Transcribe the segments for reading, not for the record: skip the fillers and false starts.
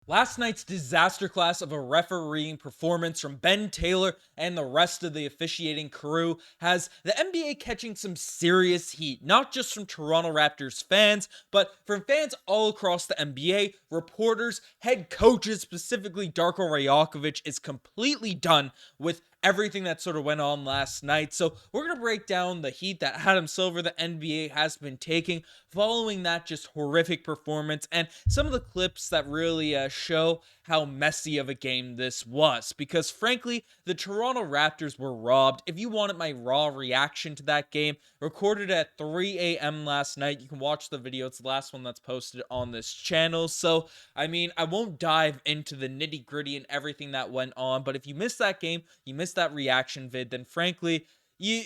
Last night's disaster class of a refereeing performance from Ben Taylor and the rest of the officiating crew has the NBA catching some serious heat, not just from Toronto Raptors fans, but from fans all across the NBA, reporters, head coaches, specifically Darko Rajakovic is completely done with everything that sort of went on last night. So we're going to break down the heat that Adam Silver, the NBA, has been taking following that just horrific performance and some of the clips that really show how messy of a game this was. Because frankly, the Toronto Raptors were robbed. If you wanted my raw reaction to that game, recorded at 3 a.m. last night, you can watch the video. It's the last one that's posted on this channel. So, I mean, I won't dive into the nitty gritty and everything that went on, but if you missed that game, you missed that reaction vid, then frankly, you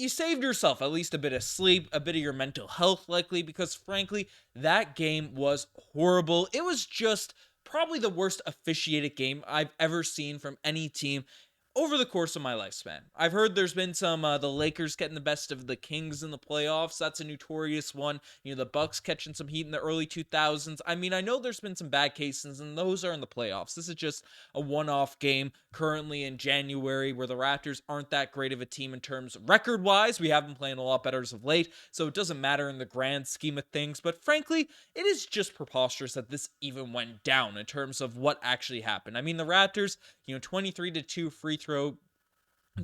saved yourself at least a bit of sleep, a bit of your mental health likely, because frankly, that game was horrible. It was just probably the worst officiated game I've ever seen from any team over the course of my lifespan. I've heard there's been some the Lakers getting the best of the Kings in the playoffs. That's a notorious one. You know, the Bucks catching some heat in the early 2000s. I mean, I know there's been some bad cases, and those are in the playoffs. This is just a one-off game currently in January where the Raptors aren't that great of a team in terms of record-wise. We have been playing a lot better as of late, so it doesn't matter in the grand scheme of things. But frankly, it is just preposterous that this even went down in terms of what actually happened. I mean, the Raptors, 23-2 free throw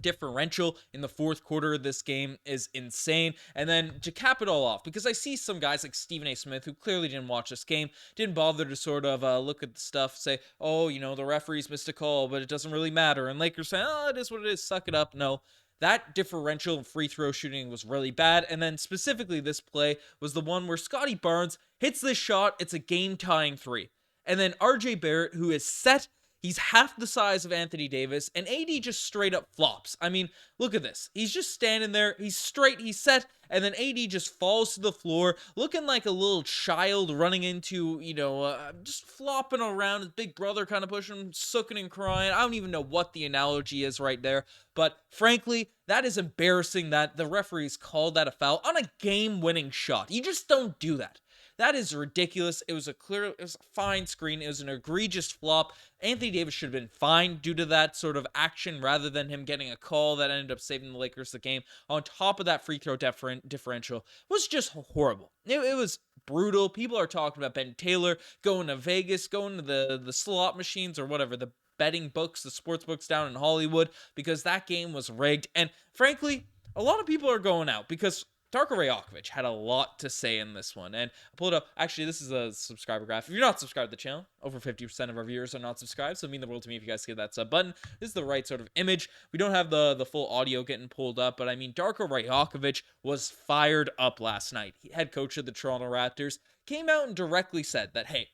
differential in the fourth quarter of this game is insane. And then to cap it all off, because I see some guys like Stephen A. Smith who clearly didn't watch this game, didn't bother to sort of look at the stuff, say, oh, the referees missed a call, but it doesn't really matter. And Lakers say, oh, it is what it is, suck it up. No, that differential in free throw shooting was really bad. And then specifically this play was the one where Scotty Barnes hits this shot. It's a game-tying three. And then RJ Barrett, who is set, he's half the size of Anthony Davis, and AD just straight up flops. I mean, look at this. He's just standing there. He's straight. He's set. And then AD just falls to the floor, looking like a little child running into, just flopping around. His big brother kind of pushing him, sucking and crying. I don't even know what the analogy is right there. But frankly, that is embarrassing that the referees called that a foul on a game-winning shot. You just don't do that. That is ridiculous. It was a fine screen. It was an egregious flop. Anthony Davis should have been fined due to that sort of action rather than him getting a call that ended up saving the Lakers the game. On top of that free throw differential was just horrible. It was brutal. People are talking about Ben Taylor going to Vegas, going to the slot machines or whatever, the betting books, the sports books down in Hollywood, because that game was rigged. And frankly, a lot of people are going out because Darko Rajakovic had a lot to say in this one, and I pulled up. Actually, this is a subscriber graph. If you're not subscribed to the channel, over 50% of our viewers are not subscribed, so it means the world to me if you guys hit that sub button. This is the right sort of image. We don't have the full audio getting pulled up, but I mean, Darko Rajakovic was fired up last night. Head coach of the Toronto Raptors came out and directly said that, hey,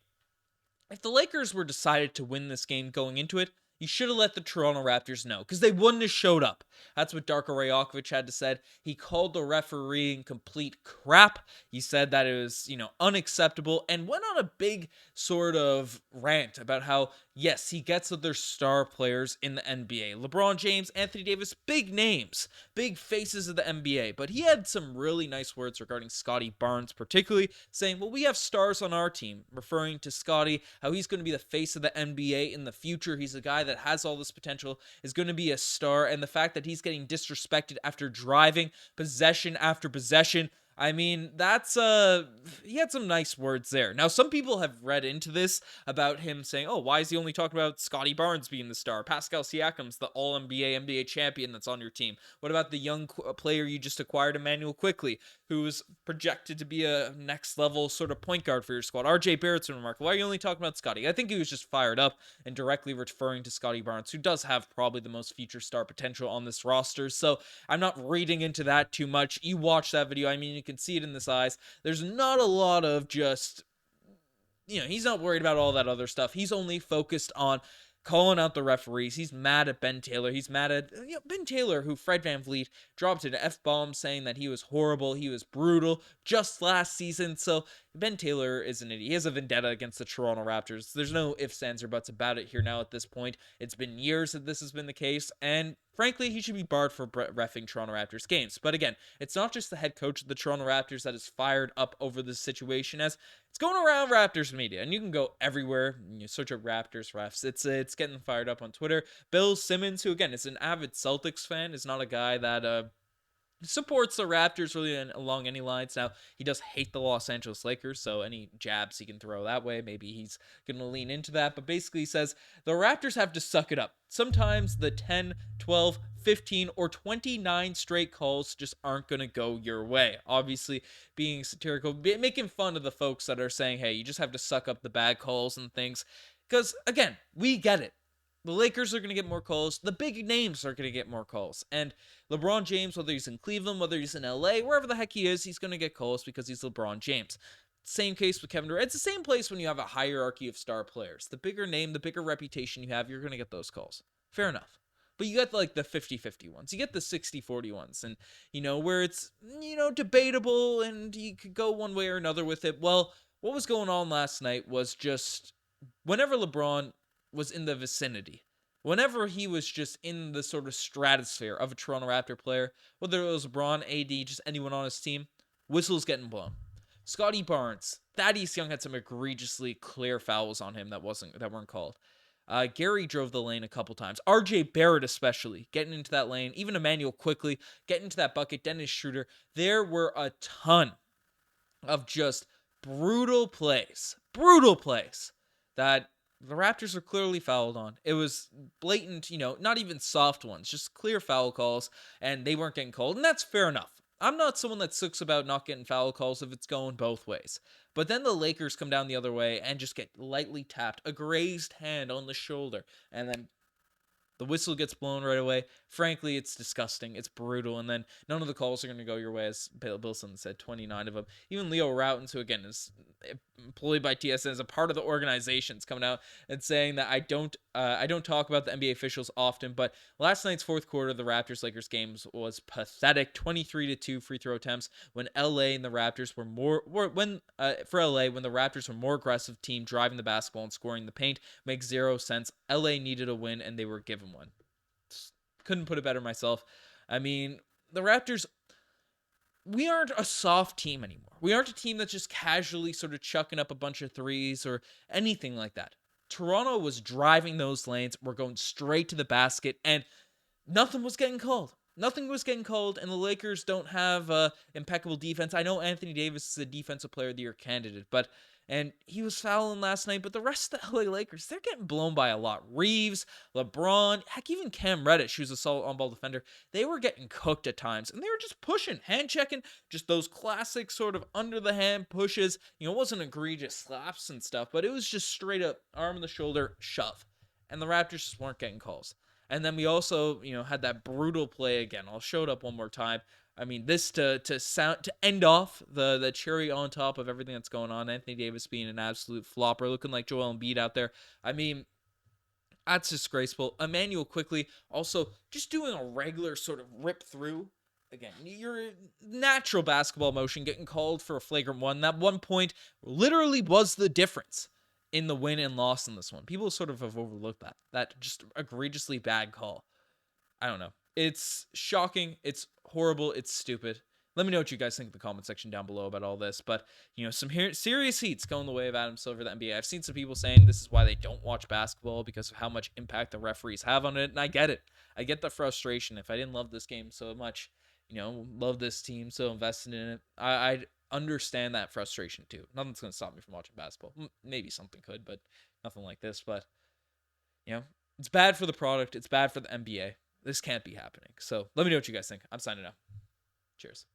if the Lakers were decided to win this game going into it, you should have let the Toronto Raptors know, because they wouldn't have showed up. That's what Darko Rajakovic had to say. He called the refereeing complete crap. He said that it was, unacceptable, and went on a big sort of rant about how, yes, he gets that there's star players in the NBA. LeBron James, Anthony Davis, big names, big faces of the NBA. But he had some really nice words regarding Scotty Barnes, particularly saying, well, we have stars on our team, referring to Scotty, how he's going to be the face of the NBA in the future. He's a guy that has all this potential, is going to be a star, and the fact that he's getting disrespected after driving possession after possession, I mean, he had some nice words there. Now, some people have read into this about him saying, oh, why is he only talking about Scotty Barnes being the star? Pascal Siakam's the All-NBA champion that's on your team. What about the young player you just acquired, Emmanuel Quickley, who's projected to be a next-level sort of point guard for your squad? RJ Barrett's remarkable. Why are you only talking about Scotty? I think he was just fired up and directly referring to Scotty Barnes, who does have probably the most future star potential on this roster. So I'm not reading into that too much. You watch that video. I mean, you can see it in his eyes. There's not a lot of just, he's not worried about all that other stuff. He's only focused on calling out the referees. He's mad at Ben Taylor. He's mad at Ben Taylor, who Fred VanVleet dropped an F-bomb saying that he was horrible, he was brutal just last season. So Ben Taylor is an idiot. He has a vendetta against the Toronto Raptors. There's no ifs, ands, or buts about it here now at this point. It's been years that this has been the case, and Frankly, he should be barred for reffing Toronto Raptors games. But again, it's not just the head coach of the Toronto Raptors that is fired up over this situation, as it's going around Raptors media, and you can go everywhere. You search up Raptors refs. It's getting fired up on Twitter. Bill Simmons, who again is an avid Celtics fan, is not a guy that supports the Raptors really along any lines. Now, he does hate the Los Angeles Lakers, so any jabs he can throw that way, maybe he's going to lean into that. But basically, he says the Raptors have to suck it up. Sometimes the 10, 12, 15, or 29 straight calls just aren't going to go your way. Obviously, being satirical, making fun of the folks that are saying, hey, you just have to suck up the bad calls and things. Because, again, we get it. The Lakers are going to get more calls. The big names are going to get more calls. And LeBron James, whether he's in Cleveland, whether he's in LA, wherever the heck he is, he's going to get calls because he's LeBron James. Same case with Kevin Durant. It's the same place when you have a hierarchy of star players. The bigger name, the bigger reputation you have, you're going to get those calls. Fair enough. But you get like the 50-50 ones. You get the 60-40 ones. And, where it's, debatable and you could go one way or another with it. Well, what was going on last night was just whenever LeBron was in the vicinity, whenever he was just in the sort of stratosphere of a Toronto Raptor player, whether it was LeBron, AD, just anyone on his team, whistles getting blown. Scotty Barnes, Thaddeus Young had some egregiously clear fouls on him that weren't called. Gary drove the lane a couple times. RJ Barrett especially, getting into that lane. Even Emmanuel quickly, getting into that bucket. Dennis Schroeder. There were a ton of just brutal plays that the Raptors are clearly fouled on. It was blatant, not even soft ones, just clear foul calls, and they weren't getting called, and that's fair enough. I'm not someone that sucks about not getting foul calls if it's going both ways. But then the Lakers come down the other way and just get lightly tapped, a grazed hand on the shoulder, and then the whistle gets blown right away. Frankly, it's disgusting. It's brutal. And then none of the calls are going to go your way, as Bill Bilson said, 29 of them. Even Leo Routens, who again is employed by TSN as a part of the organization, is coming out and saying that I don't talk about the NBA officials often, but last night's fourth quarter of the Raptors-Lakers games was pathetic. 23-2 free throw attempts when LA and the Raptors were when the Raptors were more aggressive team driving the basketball and scoring the paint. Makes zero sense. LA needed a win and they were given one. Couldn't put it better myself. I mean, the Raptors, we aren't a soft team anymore. We aren't a team that's just casually sort of chucking up a bunch of threes or anything like that. Toronto was driving those lanes. We're going straight to the basket, and nothing was getting called. Nothing was getting called, and the Lakers don't have impeccable defense. I know Anthony Davis is a Defensive Player of the Year candidate, and he was fouling last night, but the rest of the LA Lakers, they're getting blown by a lot. Reeves, LeBron, heck, even Cam Reddish, who's a solid on-ball defender, they were getting cooked at times, and they were just pushing, hand-checking, just those classic sort of under-the-hand pushes. It wasn't egregious slaps and stuff, but it was just straight-up arm in the shoulder, shove. And the Raptors just weren't getting calls. And then we also, had that brutal play again. I'll show it up one more time. I mean, this to end off the cherry on top of everything that's going on. Anthony Davis being an absolute flopper, looking like Joel Embiid out there. I mean, that's disgraceful. Emmanuel quickly also just doing a regular sort of rip through. Again, your natural basketball motion getting called for a flagrant one. That 1 point literally was the difference in the win and loss in this one. People sort of have overlooked that just egregiously bad call. I don't know. It's shocking. It's horrible. It's stupid. Let me know what you guys think in the comment section down below about all this. But, some serious heat's going the way of Adam Silver, the NBA. I've seen some people saying this is why they don't watch basketball, because of how much impact the referees have on it. And I get it. I get the frustration. If I didn't love this game so much, love this team, so invested in it, I'd understand that frustration too. Nothing's going to stop me from watching basketball. Maybe something could, but nothing like this. But, it's bad for the product. It's bad for the NBA. This can't be happening. So let me know what you guys think. I'm signing out. Cheers.